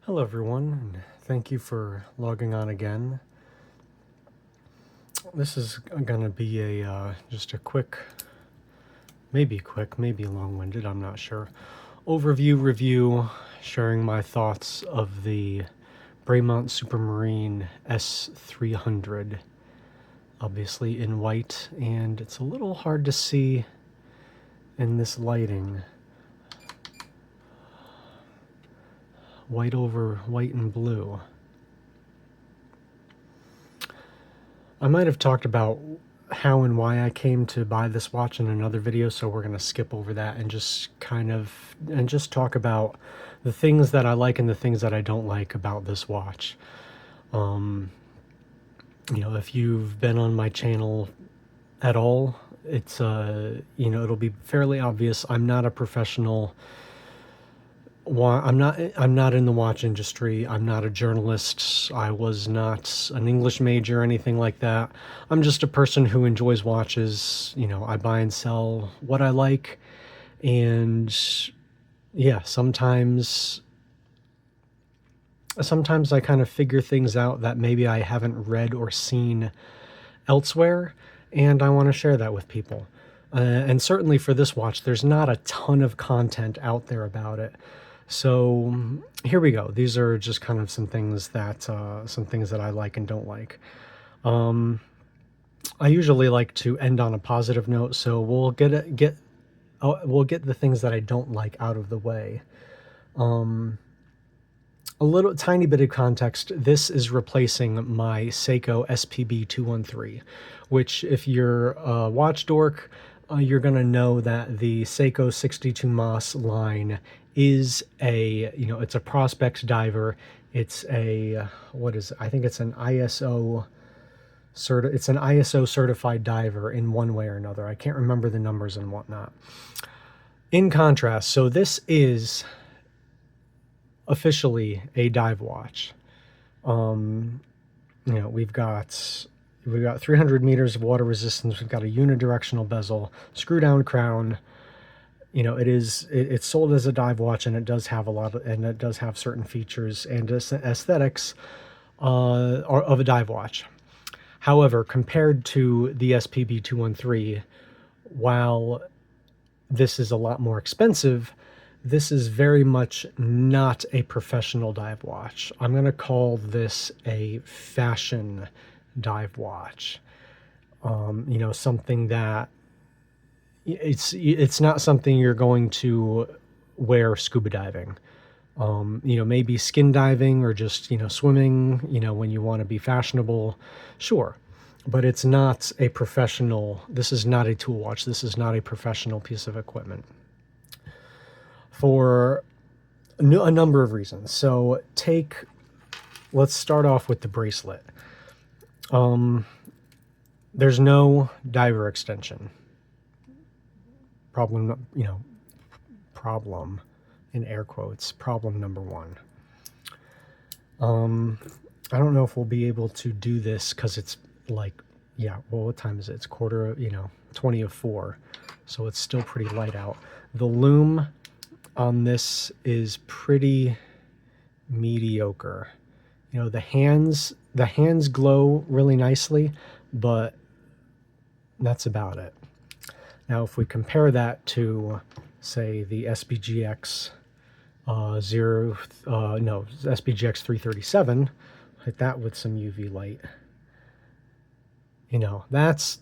Hello everyone, and thank you for logging on again. This is going to be just a quick, maybe long-winded, I'm not sure, overview review, sharing my thoughts of the Bremont Supermarine S300, obviously in white, and it's a little hard to see in this lighting. White over white and blue. I might have talked about how and why I came to buy this watch in another video, so we're going to skip over that and just talk about the things that I like and the things that I don't like about this watch. If you've been on my channel at all, it's it'll be fairly obvious. I'm not a professional. I'm not in the watch industry. I'm not a journalist. I was not an English major or anything like that. I'm just a person who enjoys watches. I buy and sell what I like. And yeah, sometimes I kind of figure things out that maybe I haven't read or seen elsewhere, and I want to share that with people. And certainly for this watch, there's not a ton of content out there about it. So here we go. These are just kind of some things that I like and don't like. I usually like to end on a positive note, so we'll get the things that I don't like out of the way. A little tiny bit of context. This is replacing my Seiko SPB 213, which, if you're a watch dork, you're going to know that the Seiko 62 Mas line is it's a Prospex diver. It's a, I think it's an ISO certified diver in one way or another. I can't remember the numbers and whatnot. In contrast, so this is officially a dive watch. We've got 300 meters of water resistance. We've got a unidirectional bezel, screw down crown. It's sold as a dive watch, and it does have certain features and aesthetics of a dive watch. However, compared to the SPB 213, while this is a lot more expensive, this is very much not a professional dive watch. I'm going to call this a fashion dive watch. Something that it's not something you're going to wear scuba diving. Maybe skin diving or just, swimming, when you want to be fashionable, sure. But it's not a professional, this is not a tool watch. This is not a professional piece of equipment. For a number of reasons. So let's start off with the bracelet. There's no diver extension. Problem in air quotes, problem number one. I don't know if we'll be able to do this because it's what time is it? It's 20 of 4. So it's still pretty light out. The lume on this is pretty mediocre. The hands glow really nicely, but that's about it. Now, if we compare that to, say, the SPGX SPGX 337, hit that with some UV light. That's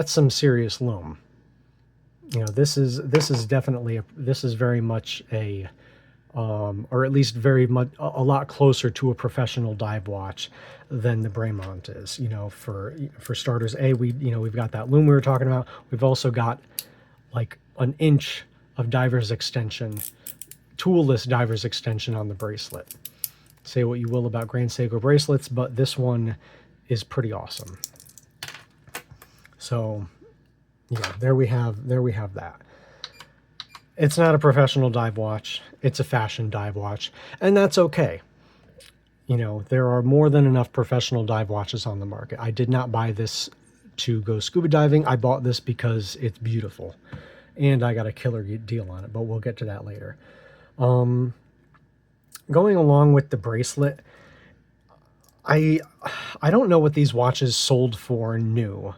some serious lume. This is definitely this is very much a or at least very much a lot closer to a professional dive watch than the Bremont is. For starters, we've got that lume we were talking about. We've also got like an inch of diver's extension, toolless diver's extension on the bracelet. Say what you will about Grand Seiko bracelets, but this one is pretty awesome. So there we have that. It's not a professional dive watch. It's a fashion dive watch, and that's okay. There are more than enough professional dive watches on the market. I did not buy this to go scuba diving. I bought this because it's beautiful, and I got a killer deal on it, but we'll get to that later. Going along with the bracelet, I I don't know what these watches sold for new,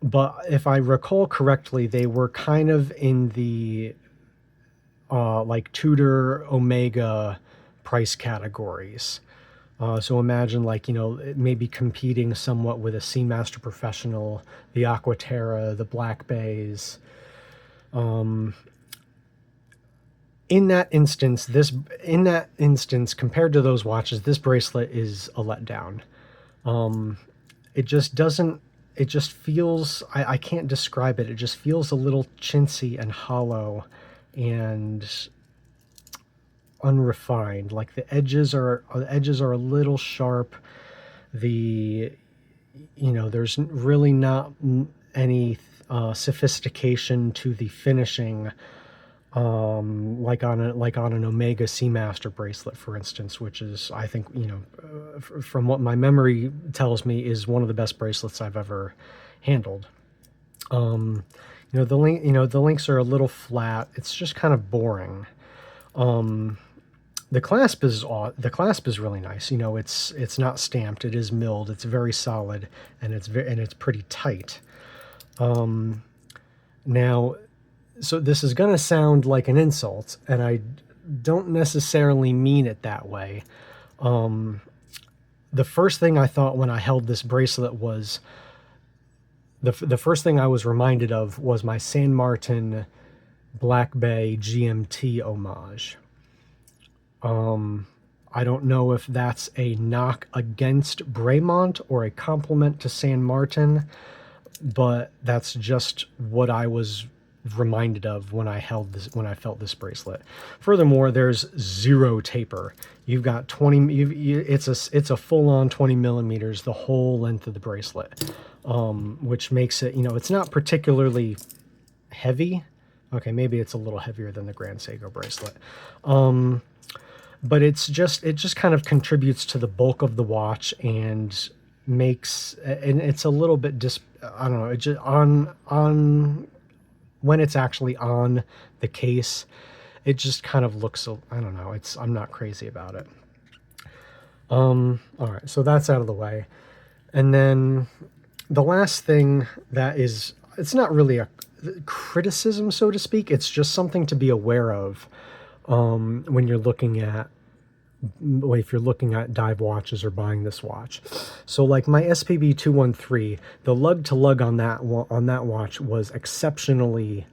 but if I recall correctly, they were kind of in the like Tudor Omega price categories. So imagine, like, maybe competing somewhat with a Seamaster Professional, the Aquaterra, the Black Bays. In that instance, compared to those watches, this bracelet is a letdown. It just doesn't. It just feels. I can't describe it. It just feels a little chintzy and hollow, and unrefined. Like the edges are a little sharp. The there's really not any sophistication to the finishing, like on an Omega Seamaster bracelet, for instance, which is, I think, from what my memory tells me, is one of the best bracelets I've ever handled. The links are a little flat. It's just kind of boring. The clasp is really nice. It's not stamped. It is milled. It's very solid, and it's pretty tight. Now, so this is going to sound like an insult, and I don't necessarily mean it that way. The first thing I thought when I held this bracelet was the first thing I was reminded of was my San Martin Black Bay GMT homage. I don't know if that's a knock against Bremont or a compliment to San Martin, but that's just what I was reminded of when I felt this bracelet. Furthermore, there's zero taper. You've got 20. It's a full-on 20 millimeters the whole length of the bracelet, which makes it, it's not particularly heavy. Okay, maybe it's a little heavier than the Grand Seiko bracelet. But it just kind of contributes to the bulk of the watch, and it's a little bit I don't know, it just on when it's actually on the case, it just kind of looks, I don't know, I'm not crazy about it. All right, so that's out of the way. And then the last thing it's not really a criticism, so to speak. It's just something to be aware of when you're looking at if you're looking at dive watches or buying this watch. So like my SPB 213, the lug to lug on that watch was exceptionally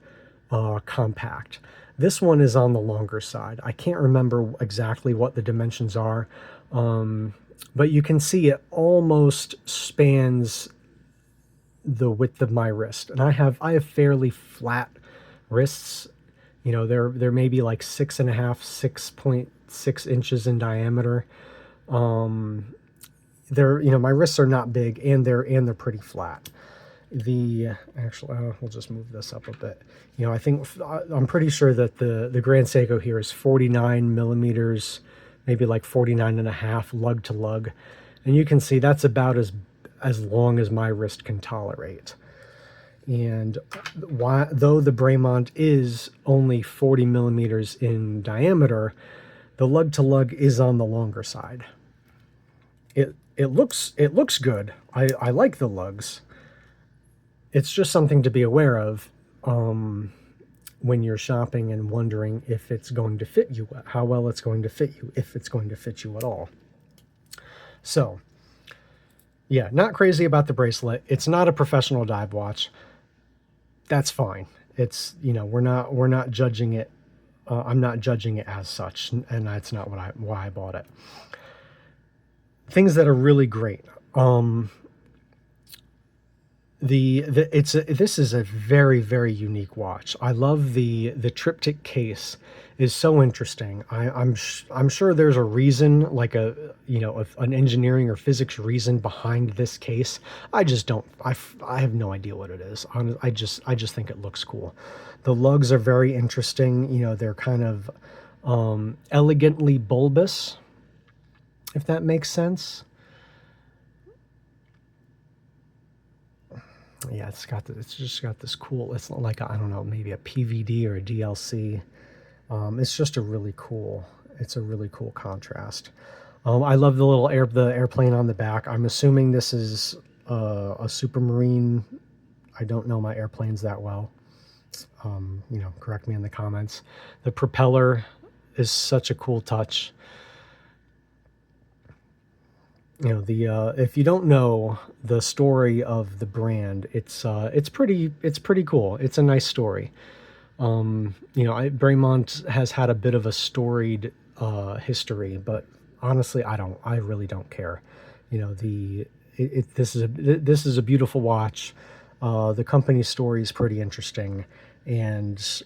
compact. This one is on the longer side. I can't remember exactly what the dimensions are, but you can see it almost spans the width of my wrist, and I have fairly flat wrists. They're maybe like 6.6 inches in diameter. My wrists are not big, and they're pretty flat. We'll just move this up a bit. I'm pretty sure that the Grand Seiko here is 49 millimeters, maybe like 49 and a half lug to lug, and you can see that's about as long as my wrist can tolerate. And though the Bremont is only 40 millimeters in diameter, the lug to lug is on the longer side. It looks good. I like the lugs. It's just something to be aware of when you're shopping and wondering if it's going to fit you, how well it's going to fit you, if it's going to fit you at all. So, yeah, not crazy about the bracelet. It's not a professional dive watch. That's fine. It's, we're not judging it. I'm not judging it as such, and that's not why I bought it. Things that are really great. This is a very, very unique watch. I love the triptych case is so interesting. I'm sure there's a reason, like an engineering or physics reason behind this case. I just don't. I have no idea what it is. I just think it looks cool. The lugs are very interesting. They're kind of elegantly bulbous, if that makes sense. Yeah, it's just got this cool, it's like, I don't know, maybe a PVD or a DLC. It's just a really cool, it's a really cool contrast. I love the airplane on the back. I'm assuming this is a Supermarine. I don't know my airplanes that well. Correct me in the comments. The propeller is such a cool touch. If you don't know the story of the brand, it's pretty cool. It's a nice story. Bremont has had a bit of a storied history, but honestly, I really don't care. This is a beautiful watch. The company story is pretty interesting, and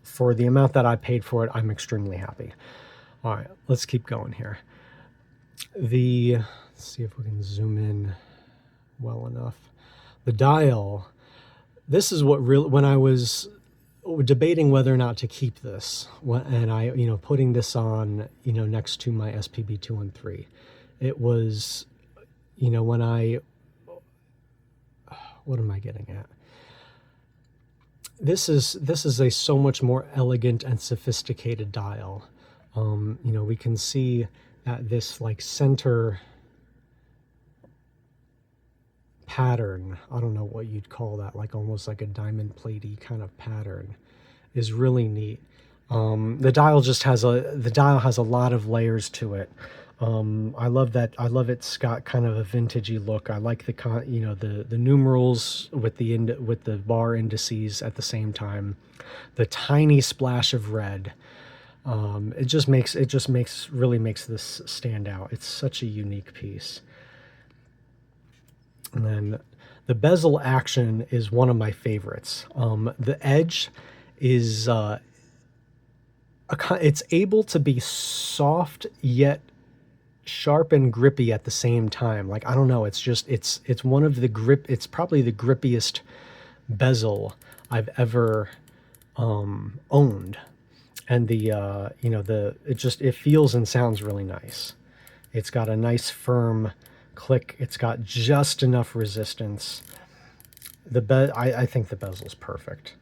for the amount that I paid for it, I'm extremely happy. All right, let's keep going here. Let's see if we can zoom in well enough. The dial, this is what really, when I was debating whether or not to keep this, and I, putting this on, next to my SPB 213, it was, when what am I getting at? This is a so much more elegant and sophisticated dial. We can see that this like center pattern, I don't know what you'd call that, like almost like a diamond platey kind of pattern, is really neat. The dial has a lot of layers to it. I love that. I love it's got kind of a vintagey look. I like the numerals with the bar indices at the same time. The tiny splash of red. It really makes this stand out. It's such a unique piece. And then the bezel action is one of my favorites. The edge is it's able to be soft yet sharp and grippy at the same time. Like, I don't know, it's one of it's probably the grippiest bezel I've ever owned. And it feels and sounds really nice. It's got a nice firm click. It's got just enough resistance. I think the bezel's perfect.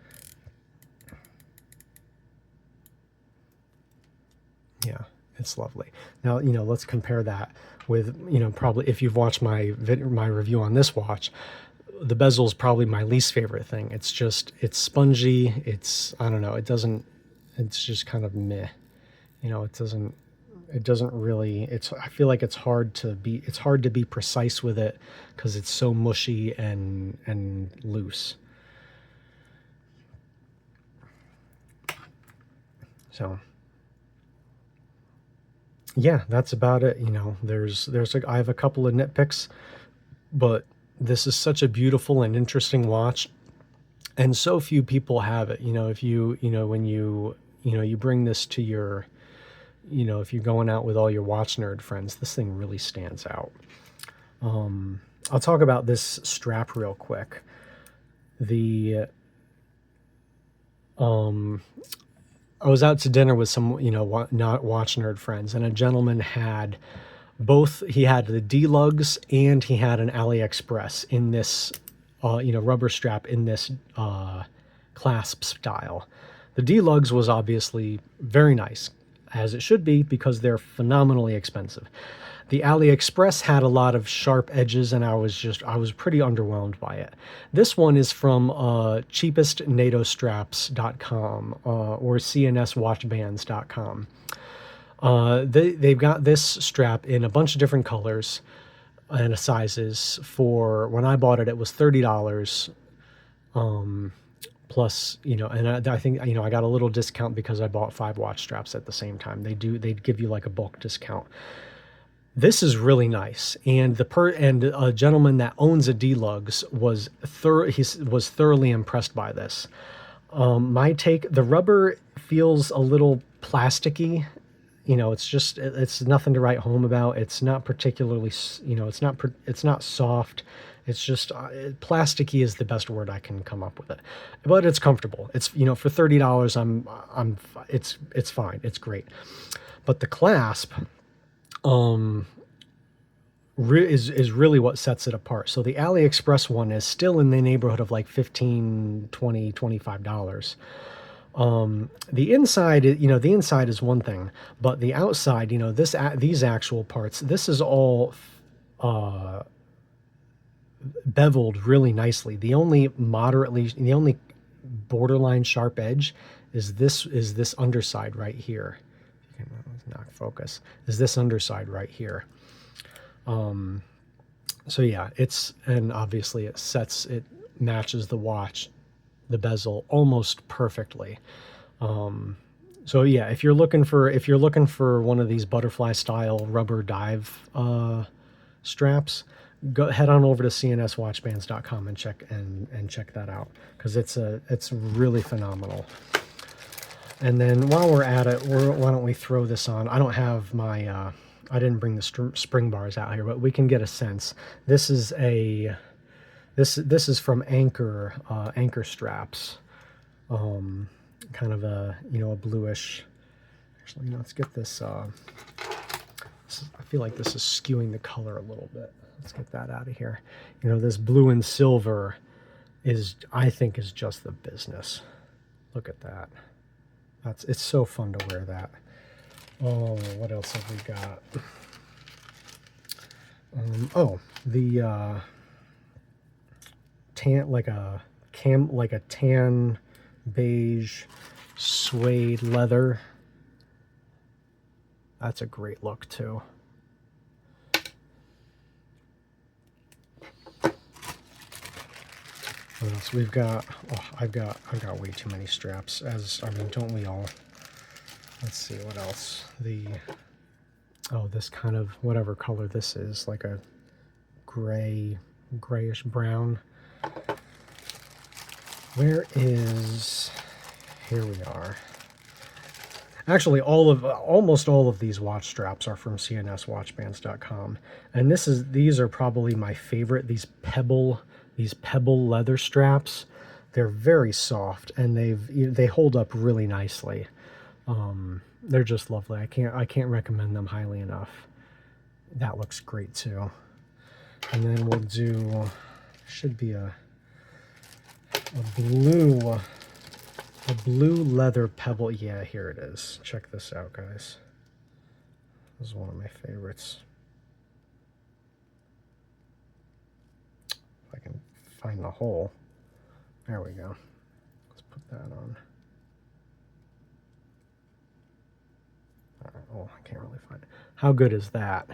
Yeah, it's lovely. Now, let's compare that with, probably if you've watched my review on this watch, the bezel's probably my least favorite thing. It's spongy. I don't know. It's just kind of meh. It doesn't really, I feel like it's hard to be precise with it because it's so mushy and loose. So yeah, that's about it. I have a couple of nitpicks, but this is such a beautiful and interesting watch, and so few people have it. If when you bring this to your, if you're going out with all your watch nerd friends, this thing really stands out. I'll talk about this strap real quick. I was out to dinner with some, not watch nerd friends, and a gentleman had he had the D-lugs and he had an AliExpress in this, rubber strap in this clasp style. The D-lugs was obviously very nice, as it should be, because they're phenomenally expensive. The AliExpress had a lot of sharp edges, and I was pretty underwhelmed by it. This one is from cheapestnatostraps.com or cnswatchbands.com. They've got this strap in a bunch of different colors and sizes. When I bought it, it was $30. Plus, and I think, I got a little discount because I bought 5 watch straps at the same time. They'd give you like a bulk discount. This is really nice, and a gentleman that owns a D-lugs was thoroughly impressed by this. My take: the rubber feels a little plasticky. It's nothing to write home about. It's not particularly, it's not soft. It's just plasticky is the best word I can come up with it, but it's comfortable. It's for $30, it's fine. It's great, but the clasp is really what sets it apart. So the AliExpress one is still in the neighborhood of like $15, $20, $25. The inside, the inside is one thing, but the outside, these actual parts, this is all beveled really nicely. The only borderline sharp edge is this underside right here. You can not focus. Is this underside right here? So yeah, and obviously it matches the watch, the bezel almost perfectly. So yeah, if you're looking for one of these butterfly style rubber dive straps, head on over to cnswatchbands.com and check that out, because it's really phenomenal. And then while we're at it, why don't we throw this on? I don't have my I didn't bring the spring bars out here, but we can get a sense. This is from Anchor straps. Kind of a bluish. Actually, let's get this. I feel like this is skewing the color a little bit. Let's get that out of here. This blue and silver I think is just the business. Look at that. It's so fun to wear that. Oh, what else have we got? The tan, like a tan beige suede leather. That's a great look too. What else we've got? Oh, I've got way too many straps. Don't we all? Let's see what else. This kind of whatever color this is, like a grayish brown. Here we are. Actually, almost all of these watch straps are from cnswatchbands.com, and these are probably my favorite. These pebble leather straps. They're very soft, and they hold up really nicely. They're just lovely. I can't recommend them highly enough. That looks great too. And then we'll do, should be a blue leather pebble. Yeah, here it is. Check this out, guys. This is one of my favorites. If I can find the hole. There we go. Let's put that on. All right. Oh, I can't really find it. How good is that?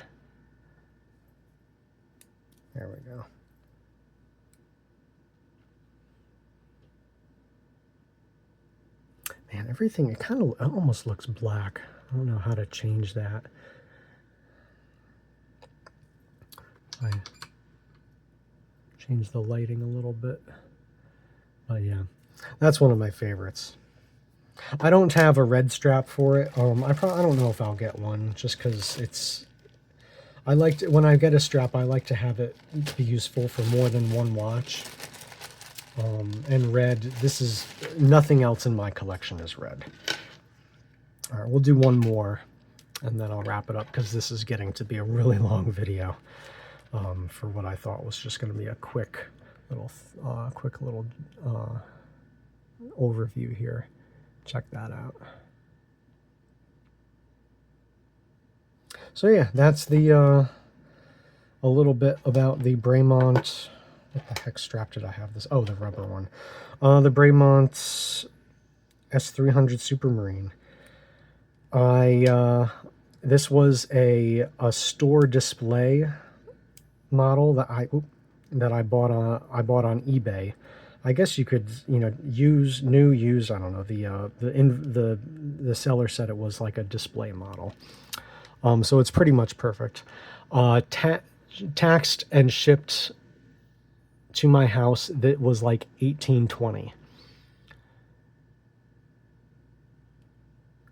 There we go. Man, everything, it almost looks black. I don't know how to change that. I change the lighting a little bit. But yeah, that's one of my favorites. I don't have a red strap for it. I don't know if I'll get one, just because when I get a strap, I like to have it be useful for more than one watch. And red, nothing else in my collection is red. All right, we'll do one more, and then I'll wrap it up, because this is getting to be a really long video for what I thought was just going to be a quick little overview here. Check that out. So yeah, that's a little bit about the Bremont. What the heck strap did I have this? Oh, the rubber one. The Bremont S300 Supermarine. This was a store display model that I bought on eBay. I guess you could, use, I don't know. The seller said it was like a display model. So it's pretty much perfect. Taxed and shipped to my house, that was like $18.20.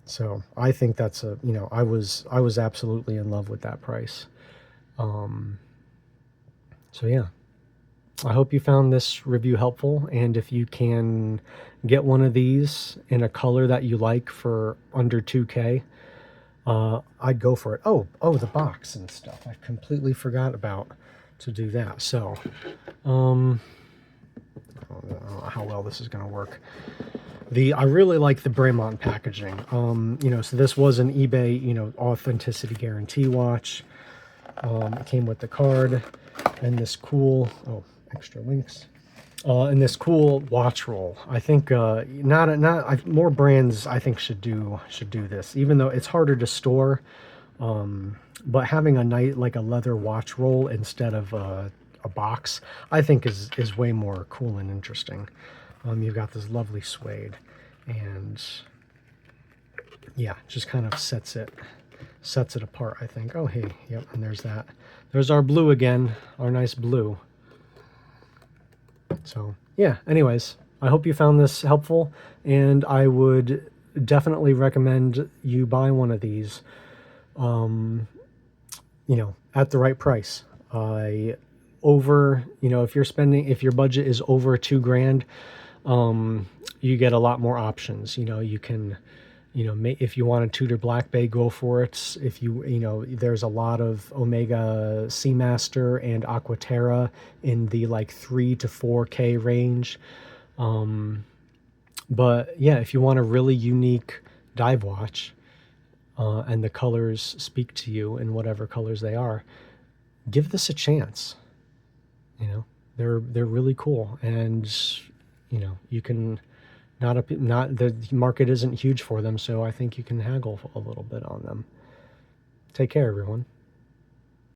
So I think that's I was absolutely in love with that price. So yeah, I hope you found this review helpful, and if you can get one of these in a color that you like for under $2K, I'd go for it. Oh, the box and stuff. I completely forgot about to do that. So, I don't know how well this is going to work. I really like the Bremont packaging. You know, so this was an eBay, you know, authenticity guarantee watch. It came with the card and this cool, oh, extra links. And this cool watch roll. I think more brands I think should do this, even though it's harder to store. But having a night like a leather watch roll instead of a box, I think is way more cool and interesting. You've got this lovely suede, and yeah, just kind of sets it apart, I think. Oh, hey, yep, and there's that. There's our blue again, our nice blue. So yeah, anyways, I hope you found this helpful, and I would definitely recommend you buy one of these, you know, at the right price. You know, if your budget is over $2,000, you get a lot more options. You know, you can, you know, if you want a Tudor Black Bay, go for it. If you know, there's a lot of Omega Seamaster and Aquaterra in the like 3 to 4K range. But yeah, if you want a really unique dive watch, and the colors speak to you in whatever colors they are, give this a chance. You know, they're really cool, and you know, you can not the market isn't huge for them, so I think you can haggle a little bit on them. Take care, everyone.